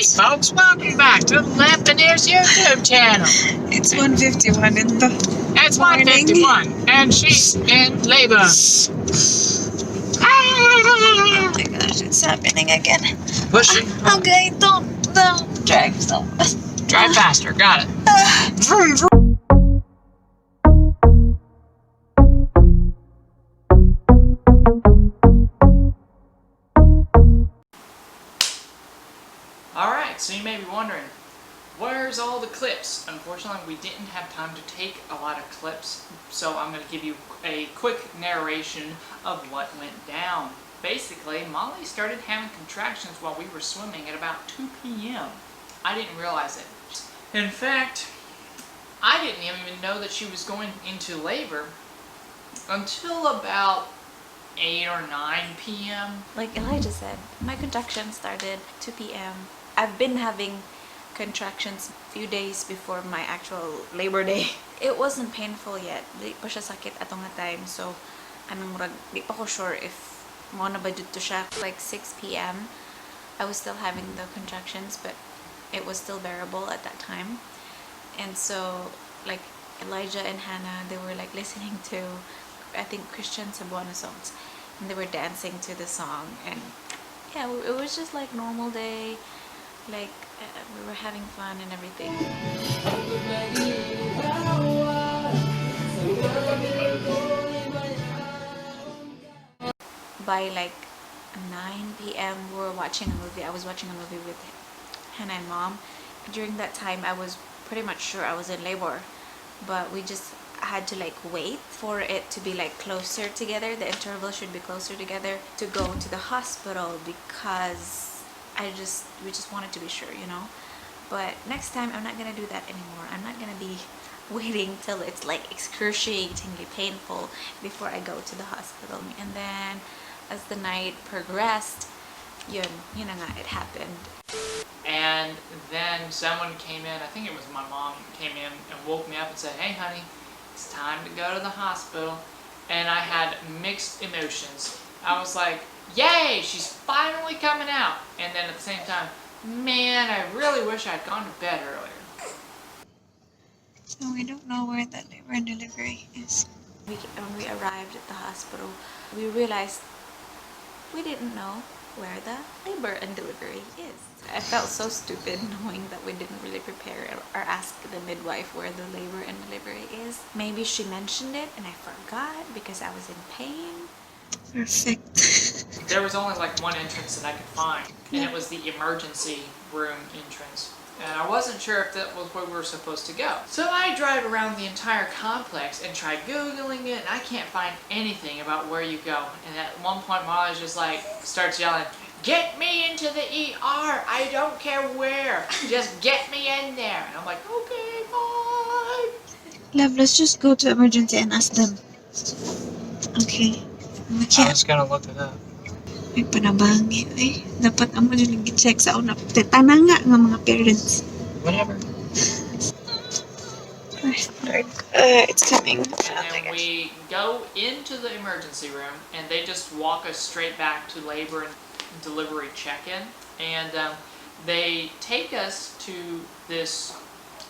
Hey folks, welcome back to Lamppineer's YouTube channel. It's 1:51 in the It's morning. 1:51 and she's in labor. Oh my gosh, it's happening again. Pushing. Okay, don't drive so fast. Drive faster, got it. Vroom, vroom. Alright, so you may be wondering, where's all the clips? Unfortunately, we didn't have time to take a lot of clips, so I'm going to give you a quick narration of what went down. Basically, Molly started having contractions while we were swimming at about 2 p.m. I didn't realize it. In fact, I didn't even know that she was going into labor until about 8 or 9 p.m. Like Elijah said, my contractions started 2 p.m. I've been having contractions a few days before my actual labor day. It wasn't painful yet. Di pa siya sakit atong nga time. So, anong murag, di pa ko sure if mo na ba dito siya. Like 6 p.m. I was still having the contractions, but it was still bearable at that time. And so, like Elijah and Hannah, they were like listening to, I think, Christian Cebuano songs. And they were dancing to the song. And yeah, it was just like normal day. Like, we were having fun and everything. By like 9 p.m. we were watching a movie. I was watching a movie with Hannah and Mom. During that time, I was pretty much sure I was in labor. But we just had to like wait for it to be like closer together. The interval should be closer together to go to the hospital because we just wanted to be sure, you know. But next time I'm not gonna do that anymore. I'm not gonna be waiting till it's like excruciatingly painful before I go to the hospital. And then as the night progressed, yun na nga, it happened. And then someone came in, I think it was my mom, came in and woke me up and said, "Hey honey, it's time to go to the hospital." And I had mixed emotions. I was like, yay, she's finally coming out. And then at the same time, man, I really wish I'd gone to bed earlier. So we don't know where the labor and delivery is. When we arrived at the hospital, we realized we didn't know where the labor and delivery is. I felt so stupid knowing that we didn't really prepare or ask the midwife where the labor and delivery is. Maybe she mentioned it and I forgot because I was in pain. Perfect. There was only like one entrance that I could find, and it was the emergency room entrance. And I wasn't sure if that was where we were supposed to go. So I drive around the entire complex and try Googling it, and I can't find anything about where you go. And at one point, Molly just like starts yelling, "Get me into the ER! I don't care where! Just get me in there!" And I'm like, okay, fine. Love, let's just go to emergency and ask them. Okay. We I can't. was gonna look it up. May panabangi. Ay, dapat amo dyan nag-check sa una. Tana nga mga parents. Whatever. Lord, it's coming. And then we go into the emergency room, and they just walk us straight back to labor and delivery check-in. And they take us to this,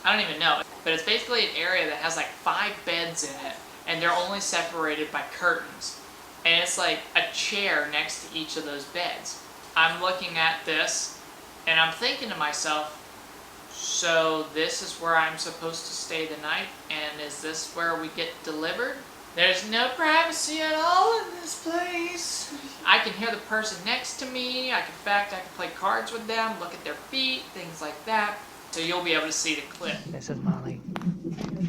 I don't even know, but it's basically an area that has like 5 beds in it, and they're only separated by curtains. And it's like a chair next to each of those beds. I'm looking at this, and I'm thinking to myself, so this is where I'm supposed to stay the night, and is this where we get delivered? There's no privacy at all in this place. I can hear the person next to me. In fact, I can play cards with them, look at their feet, things like that. So you'll be able to see the clip. This is Molly.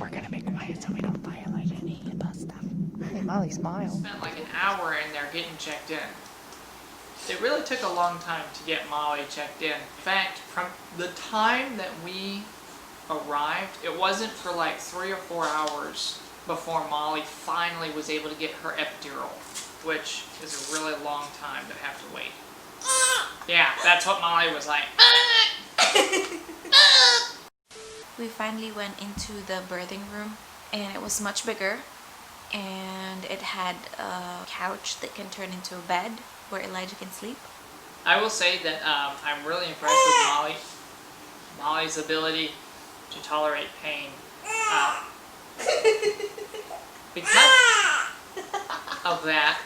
We're gonna be quiet so we don't violate any of the stuff. Hey, Molly, smile. Spent like an hour in there getting checked in. It really took a long time to get Molly checked in. In fact, from the time that we arrived, it wasn't for like 3 or 4 hours before Molly finally was able to get her epidural, which is a really long time to have to wait. Yeah, that's what Molly was like. We finally went into the birthing room, and it was much bigger. And it had a couch that can turn into a bed where Elijah can sleep. I will say that I'm really impressed with Molly. Molly's ability to tolerate pain. Because of that,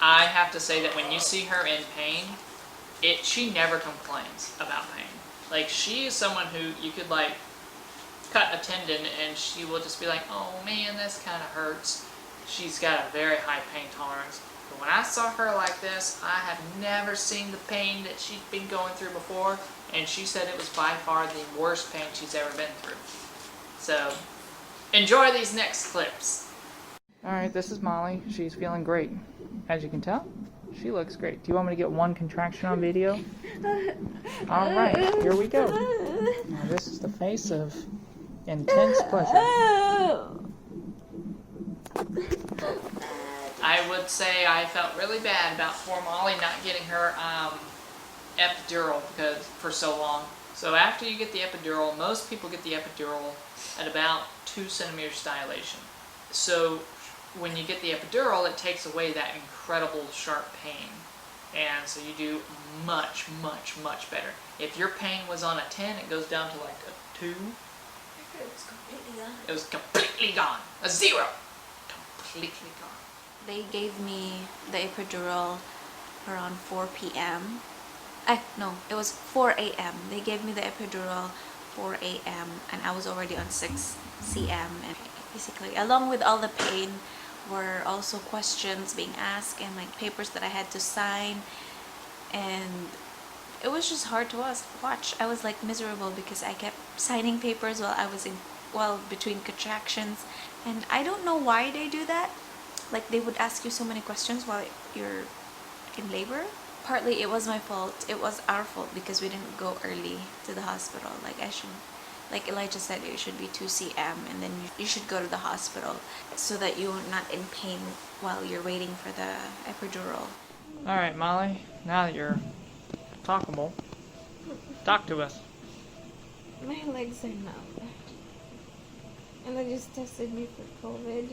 I have to say that when you see her in pain, she never complains about pain. Like, she is someone who you could like cut a tendon and she will just be like, oh man, this kind of hurts. She's got a very high pain tolerance. But when I saw her like this, I have never seen the pain that she'd been going through before, and she said it was by far the worst pain she's ever been through. So, enjoy these next clips. Alright, this is Molly. She's feeling great. As you can tell, she looks great. Do you want me to get one contraction on video? Alright, here we go. Now, this is the face of intense pleasure. I would say I felt really bad about poor Molly not getting her epidural for so long. So after you get the epidural, most people get the epidural at about 2 centimeters dilation. So when you get the epidural, it takes away that incredible sharp pain. And so you do much, much, much better. If your pain was on a 10, it goes down to like a 2. It was completely gone. It was completely gone. A 0. Completely gone. They gave me the epidural around 4 p.m. No, it was 4 a.m. They gave me the epidural 4 a.m. and I was already on 6 c.m. And basically, along with all the pain, were also questions being asked and like papers that I had to sign, and it was just hard to watch. I was like miserable because I kept signing papers while between contractions, and I don't know why they do that. Like, they would ask you so many questions while you're in labor. Partly it was my fault. It was our fault because we didn't go early to the hospital. Like Elijah said, it should be 2 cm and then you should go to the hospital so that you're not in pain while you're waiting for the epidural. Alright, Molly, now that you're talkable, talk to us. My legs are numb. And they just tested me for COVID.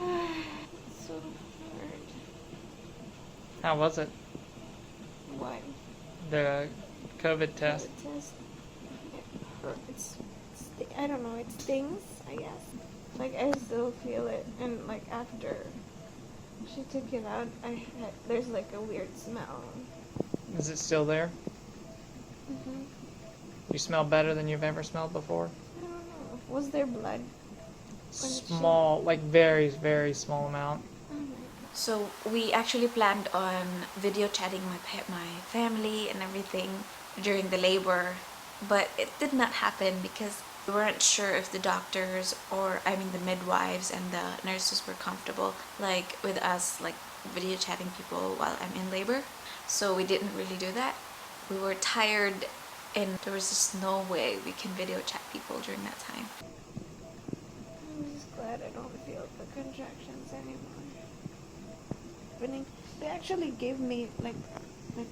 It's so hard. How was it? What? The COVID test? COVID test. It hurts. I don't know, it stings, I guess. Like, I still feel it. And, like, after she took it out, there's, like, a weird smell. Is it still there? Mm-hmm. You smell better than you've ever smelled before? I don't know. Was there blood? Small, like very, very small amount. So we actually planned on video chatting my family and everything during the labor, but it did not happen because we weren't sure if the doctors the midwives and the nurses were comfortable like with us like video chatting people while I'm in labor. So we didn't really do that. We were tired and there was just no way we can video chat people during that time. I'm just glad I don't feel the contractions anymore. They actually gave me like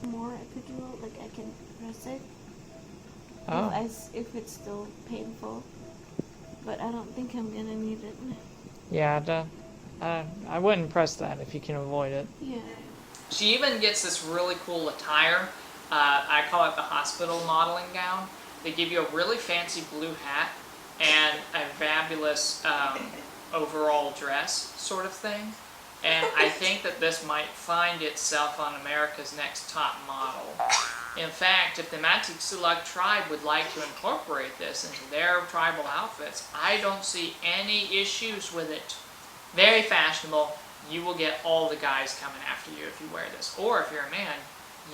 more epidural, like I can press it. Oh. If it's still painful. But I don't think I'm gonna need it. Yeah, I wouldn't press that if you can avoid it. Yeah. She even gets this really cool attire. I call it the hospital modeling gown. They give you a really fancy blue hat and a fabulous overall dress sort of thing. And I think that this might find itself on America's Next Top Model. In fact, if the Matixulak tribe would like to incorporate this into their tribal outfits, I don't see any issues with it. Very fashionable. You will get all the guys coming after you if you wear this. Or if you're a man,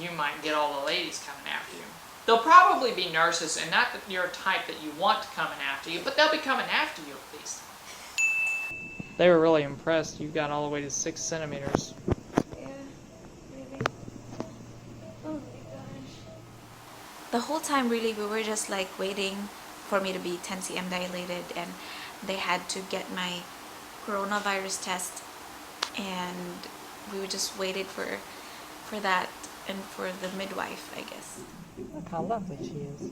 you might get all the ladies coming after you. They'll probably be nurses, and not that you're a type that you want coming after you, but they'll be coming after you at least. They were really impressed. You got all the way to 6 centimeters. Yeah. Really. Oh my gosh. The whole time really we were just like waiting for me to be 10 cm dilated, and they had to get my coronavirus test, and we just waited for that and for the midwife, I guess. Look how lovely she is.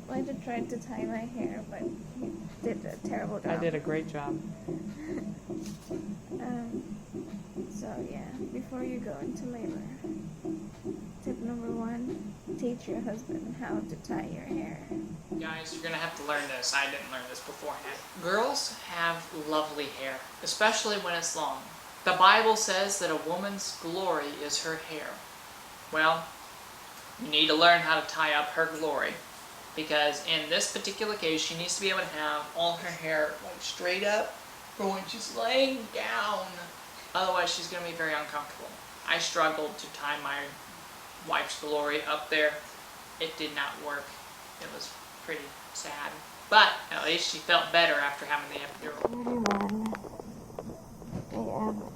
Elijah tried to tie my hair, but he did a terrible job. I did a great job. So yeah, before you go into labor, tip teach your husband how to tie your hair. Guys, you're gonna have to learn this. I didn't learn this beforehand. Girls have lovely hair, especially when it's long. The Bible says that a woman's glory is her hair. Well, you need to learn how to tie up her glory, because in this particular case, she needs to be able to have all her hair like straight up, going just laying down. Otherwise, she's gonna be very uncomfortable. I struggled to tie my wife's glory up there. It did not work. It was pretty sad. But at least she felt better after having the epidural.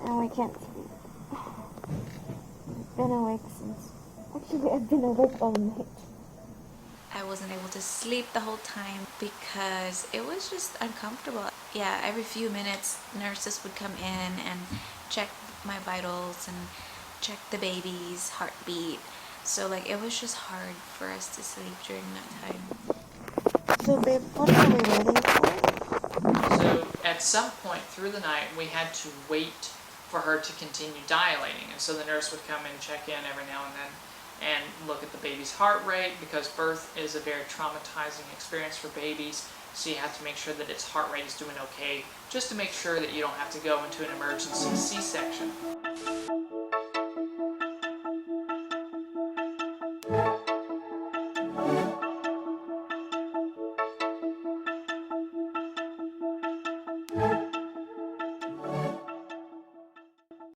Now I can't sleep. I've been awake since... Actually, I've been awake all night. I wasn't able to sleep the whole time because it was just uncomfortable. Yeah, every few minutes nurses would come in and check my vitals and check the baby's heartbeat. So like it was just hard for us to sleep during that time. So babe, what are we waiting for? So at some point through the night, we had to wait for her to continue dilating. And so the nurse would come and check in every now and then and look at the baby's heart rate, because birth is a very traumatizing experience for babies. So you have to make sure that its heart rate is doing okay, just to make sure that you don't have to go into an emergency C-section.